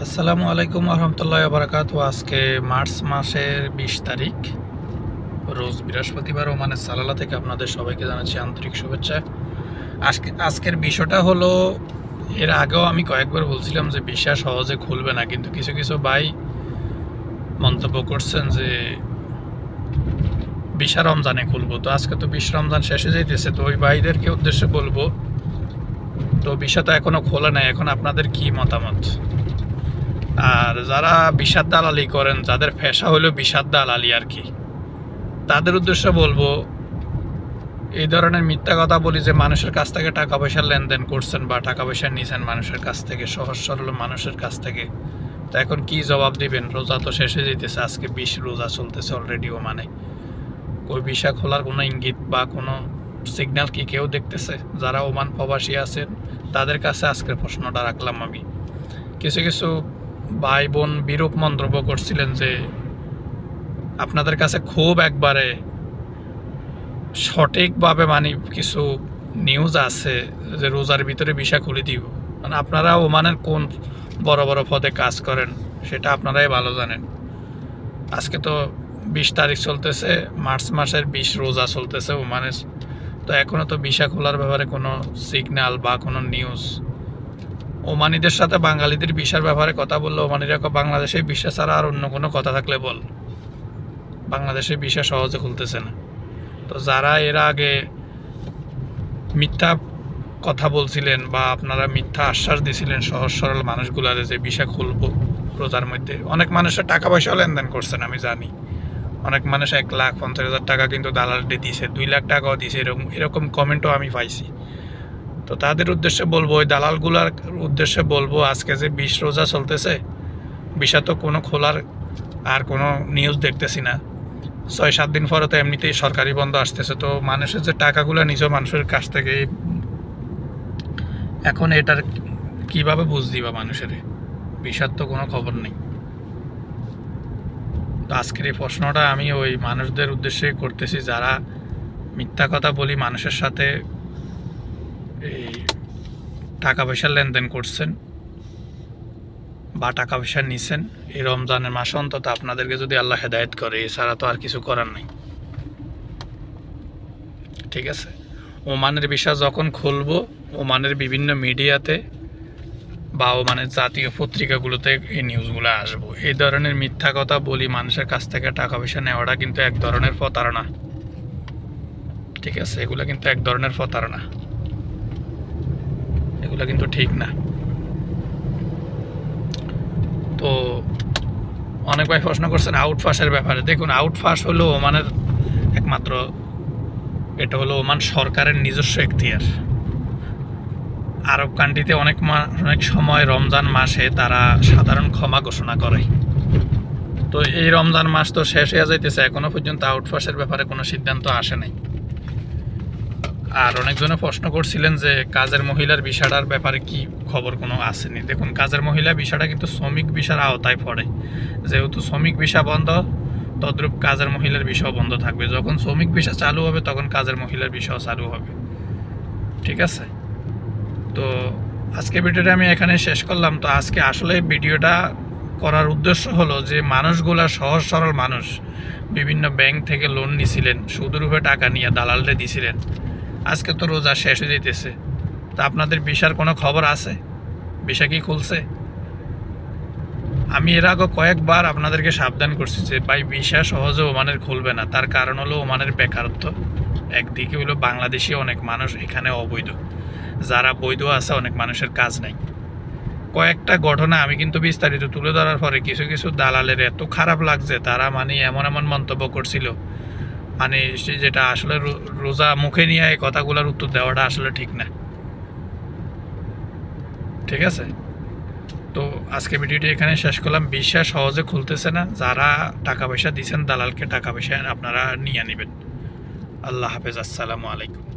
আসসালামু আলাইকুম রহমতুল্লাহ বারাকাতু। আজকে মার্চ মাসের ২০ তারিখ, রোজ বৃহস্পতিবার। ওমানের সালালা থেকে আপনাদের সবাইকে জানাচ্ছি আন্তরিক শুভেচ্ছা। আজকের বিষয়টা হলো, এর আগেও আমি কয়েকবার বলছিলাম যে ভিসা সহজে খুলবে না, কিন্তু কিছু কিছু ভাই মন্তব্য করছেন যে ভিসা রমজানে খুলবো। তো আজকে তো ২০ রমজান শেষে যাইতেছে, তো ওই ভাইদেরকে উদ্দেশ্যে বলবো, তো ভিসা তো এখনও খোলা নাই, এখন আপনাদের কি মতামত? আর যারা বিষাদ দালালি করেন, যাদের পেশা হলো বিষাদ দালালি আর কি, তাদের উদ্দেশ্যে বলবো, এই ধরনের মিথ্যা কথা বলি যে মানুষের কাছ থেকে টাকা পয়সার লেনদেন করছেন বা টাকা পয়সা নিয়েছেন মানুষের কাছ থেকে, সহজ সরল মানুষের কাছ থেকে, তো এখন কি জবাব দিবেন? রোজা তো শেষে যেতেছে, আজকে ২০ রোজা চলতেছে অলরেডিও। মানে ওই ভিসা খোলার কোনো ইঙ্গিত বা কোনো সিগন্যাল কি কেউ দেখতেছে? যারা ওমান প্রবাসী আছেন তাদের কাছে আজকের প্রশ্নটা রাখলাম আমি। কিছু কিছু ভাই বোন বিরূপ মন্তব্য করছিলেন যে আপনাদের কাছে খুব একবারে সঠিকভাবে মানে কিছু নিউজ আছে যে রোজার ভিতরে ভিসা খুলে দিব। মানে আপনারা ওমানের কোন বড় বড় পদে কাজ করেন সেটা আপনারাই ভালো জানেন। আজকে তো ২০ তারিখ চলতেছে, মার্চ মাসের ২০ রোজা চলতেছে ওমানের। তো এখনও তো ভিসা খোলার ব্যাপারে কোনো সিগন্যাল বা কোনো নিউজ। ওমানিদের সাথে বাঙালিদের ভিসার ব্যাপারে কথা বললে ওমানিরা বাংলাদেশে ভিসা ছাড়া আর অন্য কোনো কথা থাকলে বল, বাংলাদেশে ভিসা সহজে খুলতেছে না। তো যারা এর আগে মিথ্যা কথা বলছিলেন বা আপনারা মিথ্যা আশ্বাস দিয়েছিলেন সহজ সরল মানুষগুলারে যে ভিসা খুলবো রোজার মধ্যে, অনেক মানুষের টাকা পয়সা লেনদেন করছেন আমি জানি। অনেক মানুষ ১,৫০,০০০ টাকা কিন্তু দালালটি দিয়েছে, ২ লাখ টাকাও দিয়েছে, এরকম কমেন্টও আমি পাইছি। তো তাদের উদ্দেশ্যে বলবো, ওই দালালগুলার উদ্দেশ্যে বলবো, আজকে যে ২০ রোজা চলতেছে, ভিসা তো কোনো খোলার আর কোনো নিউজ দেখতেছি না। ৬-৭ দিন পরে তো এমনিতেই সরকারি বন্ধ আসতেছে। তো মানুষের যে টাকাগুলো নিজ মানুষের কাছ থেকে, এখন এটার কিভাবে বুঝ দিবা মানুষের? ভিসার তো কোনো খবর নেই। তো আজকের এই প্রশ্নটা আমি ওই মানুষদের উদ্দেশ্যে করতেছি যারা মিথ্যা কথা বলি মানুষের সাথে এই টাকা পয়সার লেনদেন করছেন বা টাকা পয়সা নিছেন এই রমজানের মাসে। অন্তত আপনাদেরকে যদি আল্লাহ হেদায়েত করে, এছাড়া তো আর কিছু করার নেই। ঠিক আছে, ওমানের ভিসা যখন খুলবো, ওমানের বিভিন্ন মিডিয়াতে বা ওমানের জাতীয় পত্রিকাগুলোতে এই নিউজগুলো আসবো। এই ধরনের মিথ্যা কথা বলি মানুষের কাছ থেকে টাকা পয়সা নেওয়াটা কিন্তু এক ধরনের প্রতারণা। ঠিক আছে, এগুলো কিন্তু এক ধরনের প্রতারণা, এগুলো কিন্তু ঠিক না। তো অনেক ভাই প্রশ্ন করছেন আউটপাসের ব্যাপারে। দেখুন, আউটপাস হলো ওমানের একমাত্র, এটা হলো ওমান সরকারের নিজস্ব এখতিয়ার। আরব কান্ট্রিতে অনেক সময় রমজান মাসে তারা সাধারণ ক্ষমা ঘোষণা করে। তো এই রমজান মাস তো শেষ হয়ে যাইতেছে, এখনো পর্যন্ত আউটপাসের ব্যাপারে কোনো সিদ্ধান্ত আসে নাই। আর অনেকজনে প্রশ্ন করছিলেন যে কাজের মহিলার ভিসাটার ব্যাপারে কি খবর কোনো আসেনি। দেখুন, কাজের মহিলা ভিসাটা কিন্তু শ্রমিক ভিসার আওতায় পড়ে। যেহেতু শ্রমিক ভিসা বন্ধ, তদ্রূপ কাজের মহিলার ভিসাও বন্ধ থাকবে। যখন শ্রমিক ভিসা চালু হবে তখন কাজের মহিলার ভিসাও চালু হবে। ঠিক আছে, তো আজকে ভিডিওটা আমি এখানে শেষ করলাম। তো আজকে আসলে ভিডিওটা করার উদ্দেশ্য হলো যে মানুষগুলা সহজ সরল মানুষ, বিভিন্ন ব্যাংক থেকে লোন নিছিলেন, সুদরূপে টাকা নিয়ে দালালরে দিছিলেন। আজকে তো রোজা শেষ হয়ে যেতেছে, তা আপনাদের ভিসার কোনো খবর আছে? ভিসা কি খুলছে? আমি এর আগে কয়েকবার আপনাদেরকে সাবধান করছি যে ভাই ভিসা সহজে ওমানের খুলবে না। তার কারণ হলো ওমানের বেকারত্ব, একদিকে হলো বাংলাদেশি অনেক মানুষ এখানে অবৈধ, যারা বৈধ আছে অনেক মানুষের কাজ নাই। কয়েকটা ঘটনা আমি কিন্তু বিস্তারিত তুলে ধরার পরে কিছু কিছু দালালের এত খারাপ লাগছে, তারা মানে এমন এমন মন্তব্য করছিল, মানে যেটা আসলে রোজা মুখে নিয়ে এই কথাগুলোর উত্তর দেওয়াটা আসলে ঠিক না। ঠিক আছে, তো আজকে ভিডিওটি এখানে শেষ করলাম। ভিসা সহজে খুলতেছে না, যারা টাকা পয়সা দিচ্ছেন দালালকে টাকা পয়সা আপনারা নিয়ে নেবেন। আল্লাহ হাফেজ, আসসালামু আলাইকুম।